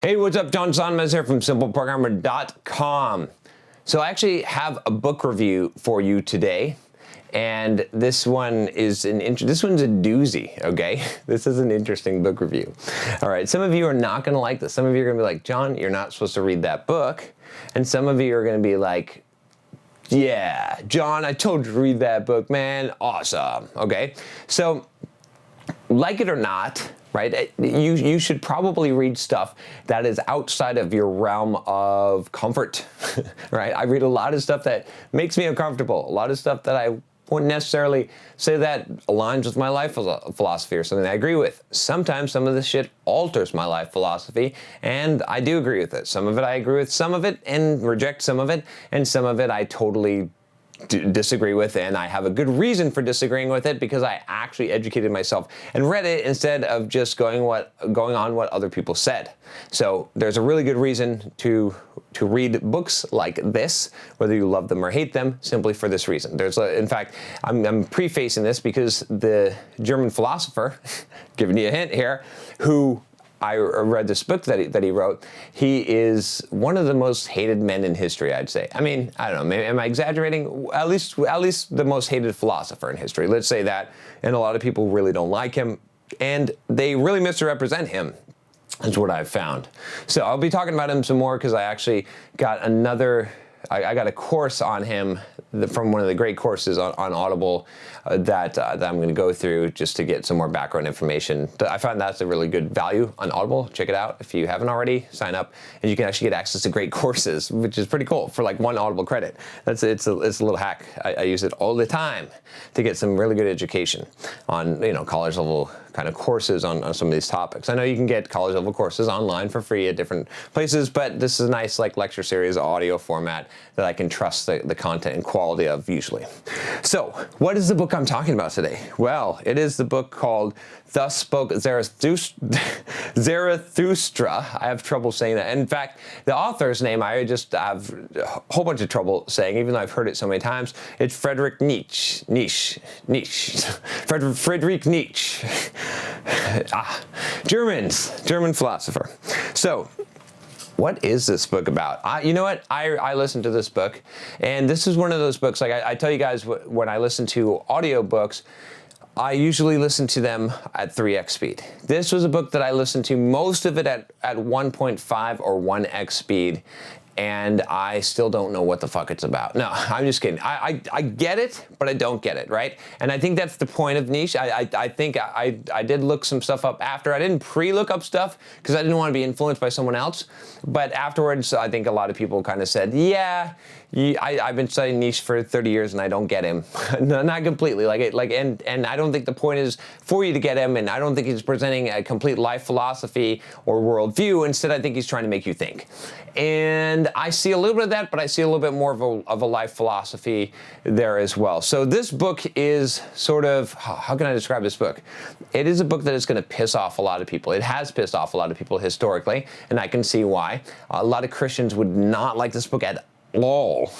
Hey, what's up? John Sonmez here from simpleprogrammer.com. So I actually have a book review for you today, and this one is this one's a doozy, okay? This is an interesting book review. All right, some of you are not gonna like this. Some of you are gonna be like, John, you're not supposed to read that book. And some of you are gonna be like, yeah, John, I told you to read that book, man, awesome, okay? So, like it or not, right, you should probably read stuff that is outside of your realm of comfort, right? I read a lot of stuff that makes me uncomfortable, a lot of stuff that I wouldn't necessarily say that aligns with my life philosophy or something I agree with. Sometimes some of this shit alters my life philosophy, and I do agree with it. Some of it I agree with, some of it and reject some of it, and some of it I totally disagree with, and I have a good reason for disagreeing with it because I actually educated myself and read it instead of just going on what other people said. So there's a really good reason to read books like this, whether you love them or hate them, simply for this reason. In fact, I'm prefacing this because the German philosopher, giving you a hint here, who I read this book that he wrote. He is one of the most hated men in history, I'd say. I mean, I don't know, maybe, am I exaggerating? At least the most hated philosopher in history. Let's say that. And a lot of people really don't like him, and they really misrepresent him. That's what I've found. So I'll be talking about him some more because I actually got I got a course on him from one of the great courses on Audible that I'm going to go through just to get some more background information. I found that's a really good value on Audible. Check it out if you haven't already. Sign up, and you can actually get access to great courses, which is pretty cool for like one Audible credit. It's a little hack. I use it all the time to get some really good education on college level kind of courses on some of these topics. I know you can get college level courses online for free at different places, but this is a nice like lecture series audio format that I can trust the content and quality of usually. So what is the book I'm talking about today? Well, it is the book called Thus Spoke Zarathustra. I have trouble saying that. In fact, the author's name I just have a whole bunch of trouble saying, even though I've heard it so many times. It's Friederich Nietzsche. Friederich Nietzsche. German philosopher. So, what is this book about? You know what? I listened to this book, and this is one of those books, like I tell you guys, when I listen to audiobooks, I usually listen to them at 3x speed. This was a book that I listened to most of it at 1.5 or 1x speed, and I still don't know what the fuck it's about. No, I'm just kidding. I get it, but I don't get it, right? And I think that's the point of Nietzsche. I think I did look some stuff up after. I didn't pre-look up stuff because I didn't want to be influenced by someone else. But afterwards, I think a lot of people kind of said, yeah, I've been studying Nietzsche for 30 years and I don't get him. No, not completely. And I don't think the point is for you to get him, and I don't think he's presenting a complete life philosophy or worldview. Instead, I think he's trying to make you think. And I see a little bit of that, but I see a little bit more of a life philosophy there as well. So this book is sort of, how can I describe this book? It is a book that is going to piss off a lot of people. It has pissed off a lot of people historically, and I can see why. A lot of Christians would not like this book at all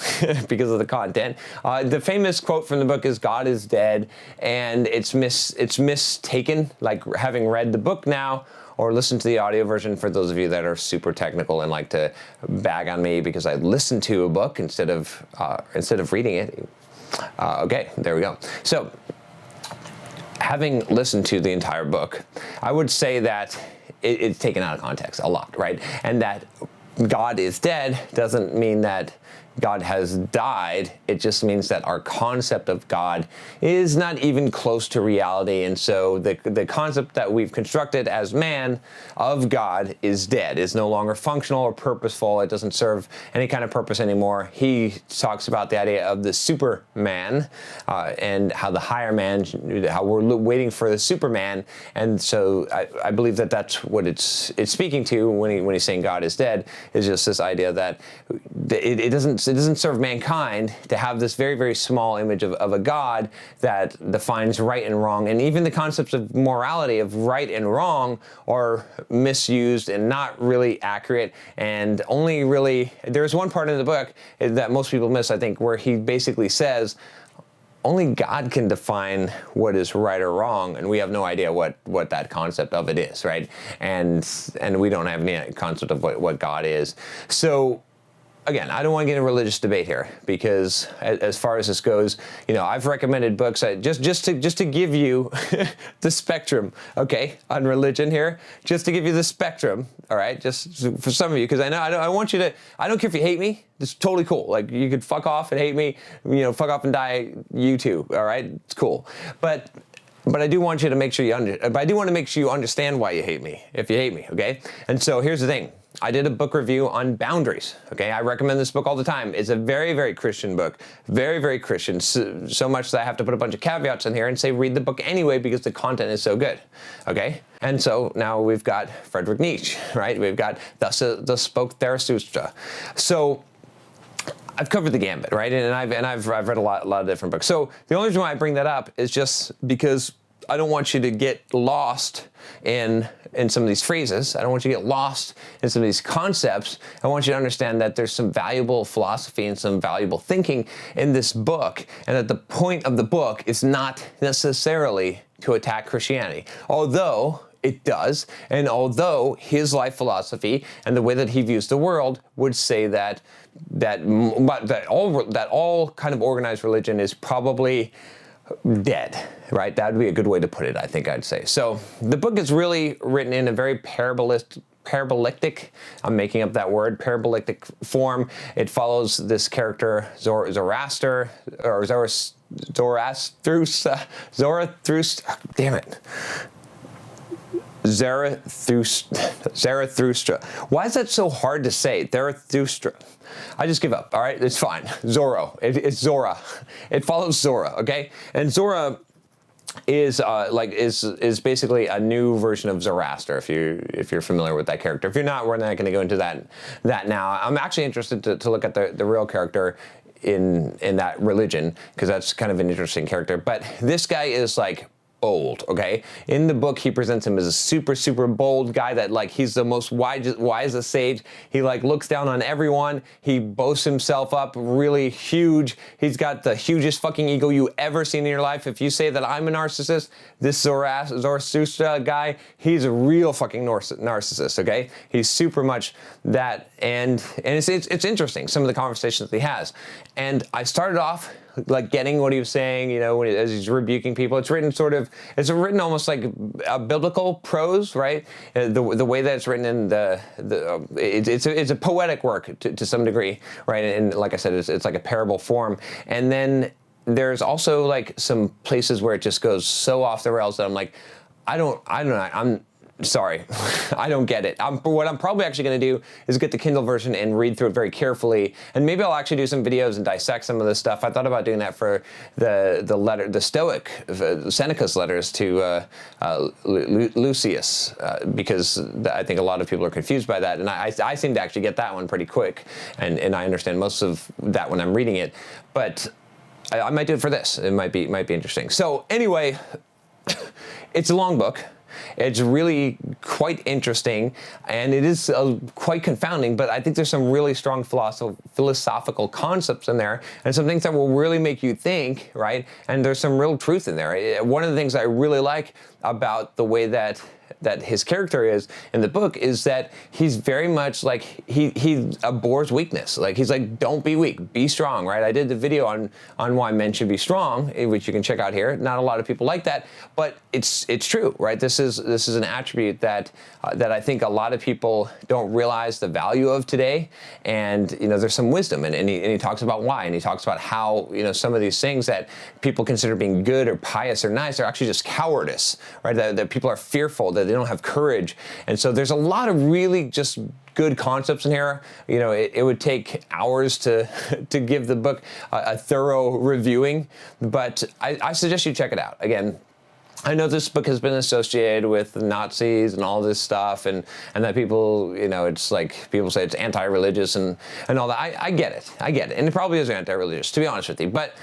because of the content. The famous quote from the book is "God is dead," and it's mistaken. Like, having read the book now or listen to the audio version, for those of you that are super technical and like to bag on me because I listened to a book instead of reading it. Okay, there we go. So, having listened to the entire book, I would say that it's taken out of context a lot, right? And that God is dead doesn't mean that God has died. It just means that our concept of God is not even close to reality. And so the concept that we've constructed as man of God is dead, is no longer functional or purposeful. It doesn't serve any kind of purpose anymore. He talks about the idea of the Superman and how the higher man, how we're waiting for the Superman. And so I believe that that's what it's speaking to when he's saying God is dead, is just this idea that it doesn't serve mankind to have this very, very small image of a God that defines right and wrong. And even the concepts of morality, of right and wrong, are misused and not really accurate. And only really, there's one part in the book that most people miss, I think, where he basically says, only God can define what is right or wrong, and we have no idea what that concept of it is, right? And we don't have any concept of what God is. So again, I don't want to get in a religious debate here, because as far as this goes, I've recommended books just to give you the spectrum, okay, on religion here, just to give you the spectrum, all right, just for some of you, because I want you to, I don't care if you hate me, it's totally cool. Like, you could fuck off and hate me, fuck off and die, you too, all right, it's cool, but I do want you to make sure you understand why you hate me, if you hate me, okay? And so here's the thing. I did a book review on boundaries, okay? I recommend this book all the time. It's a very, very Christian book. Very, very Christian. So much that I have to put a bunch of caveats in here and say read the book anyway because the content is so good, okay? And so now we've got Friederich Nietzsche, right? We've got the Spoke Zarathustra. So I've covered the gambit, right? And I've read a lot of different books. So the only reason why I bring that up is just because I don't want you to get lost in some of these phrases. I don't want you to get lost in some of these concepts. I want you to understand that there's some valuable philosophy and some valuable thinking in this book, and that the point of the book is not necessarily to attack Christianity, although it does, and although his life philosophy and the way that he views the world would say that all kind of organized religion is probably dead, right? That would be a good way to put it, I think I'd say. So the book is really written in a very parabolictic, I'm making up that word, parabolictic form. It follows this character, Zarathustra, damn it. Zarathustra. Why is that so hard to say? Zarathustra. I just give up, all right? It's fine. It's Zora. It follows Zora, okay? And Zora is basically a new version of Zoroaster, if you're familiar with that character. If you're not, we're not going to go into that now. I'm actually interested to look at the real character in that religion, because that's kind of an interesting character. But this guy is like bold, okay? In the book, he presents him as a super, super bold guy that, like, he's the most wisest sage. He, like, looks down on everyone. He boasts himself up really huge. He's got the hugest fucking ego you ever seen in your life. If you say that I'm a narcissist, this Zarathustra guy, he's a real fucking narcissist, okay? He's super much that, and it's interesting, some of the conversations that he has. And I started off like getting what he was saying, as he's rebuking people. It's written almost like a biblical prose, right? The way that it's written in it's a poetic work to some degree, right? And like I said, it's like a parable form. And then there's also like some places where it just goes so off the rails that I'm like, I'm sorry, I don't get it. What I'm probably actually going to do is get the Kindle version and read through it very carefully, and maybe I'll actually do some videos and dissect some of this stuff. I thought about doing that for the Stoic, Seneca's letters to Lucius, because I think a lot of people are confused by that, and I seem to actually get that one pretty quick, and I understand most of that when I'm reading it, but I might do it for this. It might be interesting. So anyway, it's a long book. It's really quite interesting, and it is quite confounding, but I think there's some really strong philosophical concepts in there, and some things that will really make you think, right? And there's some real truth in there. One of the things I really like about the way that his character is in the book is that he's very much like, he abhors weakness. Like, he's like, don't be weak, be strong, right? I did the video on why men should be strong, which you can check out here. Not a lot of people like that, but it's true, right? This is an attribute that I think a lot of people don't realize the value of today. And there's some wisdom, and he talks about why, and he talks about how some of these things that people consider being good or pious or nice are actually just cowardice, right? That people are fearful, that they don't have courage. And so there's a lot of really just good concepts in here. It would take hours to give the book a thorough reviewing, but I suggest you check it out. Again, I know this book has been associated with Nazis and all this stuff, and that people, it's like, people say it's anti-religious and all that. I get it. And it probably is anti-religious, to be honest with you. But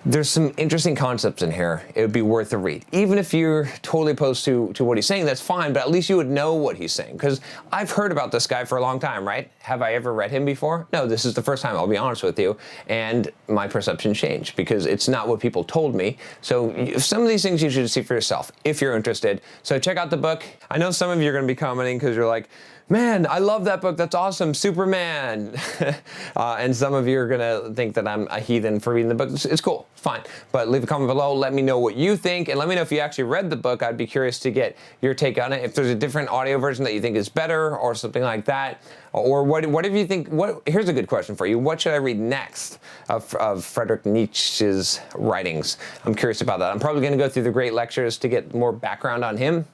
There's some interesting concepts in here. It would be worth a read. Even if you're totally opposed to what he's saying, that's fine, but at least you would know what he's saying. Because I've heard about this guy for a long time, right? Have I ever read him before? No, this is the first time, I'll be honest with you. And my perception changed because it's not what people told me. So some of these things you should see for yourself if you're interested. So check out the book. I know some of you are going to be commenting because you're like, man, I love that book. That's awesome. Superman. And some of you are going to think that I'm a heathen for reading the book. It's cool. It's fine. But leave a comment below. Let me know what you think. And let me know if you actually read the book. I'd be curious to get your take on it. If there's a different audio version that you think is better or something like that. Or whatever you think. Here's a good question for you. What should I read next of Friederich Nietzsche's writings? I'm curious about that. I'm probably going to go through the great lectures to get more background on him.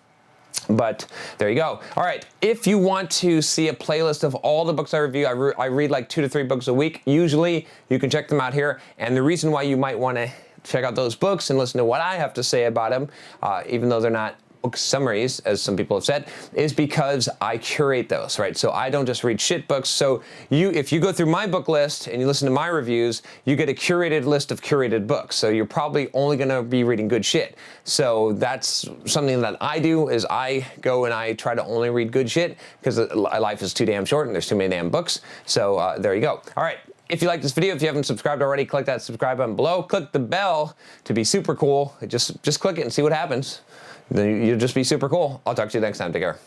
But there you go. All right, if you want to see a playlist of all the books I review, I read like 2 to 3 books a week. Usually, you can check them out here. And the reason why you might want to check out those books and listen to what I have to say about them, even though they're not book summaries, as some people have said, is because I curate those, right? So I don't just read shit books. So if you go through my book list and you listen to my reviews, you get a curated list of curated books. So you're probably only going to be reading good shit. So that's something that I do, is I go and I try to only read good shit because life is too damn short and there's too many damn books. So there you go. All right. If you like this video, if you haven't subscribed already, click that subscribe button below. Click the bell to be super cool. Just click it and see what happens. Then you'll just be super cool. I'll talk to you next time. Take care.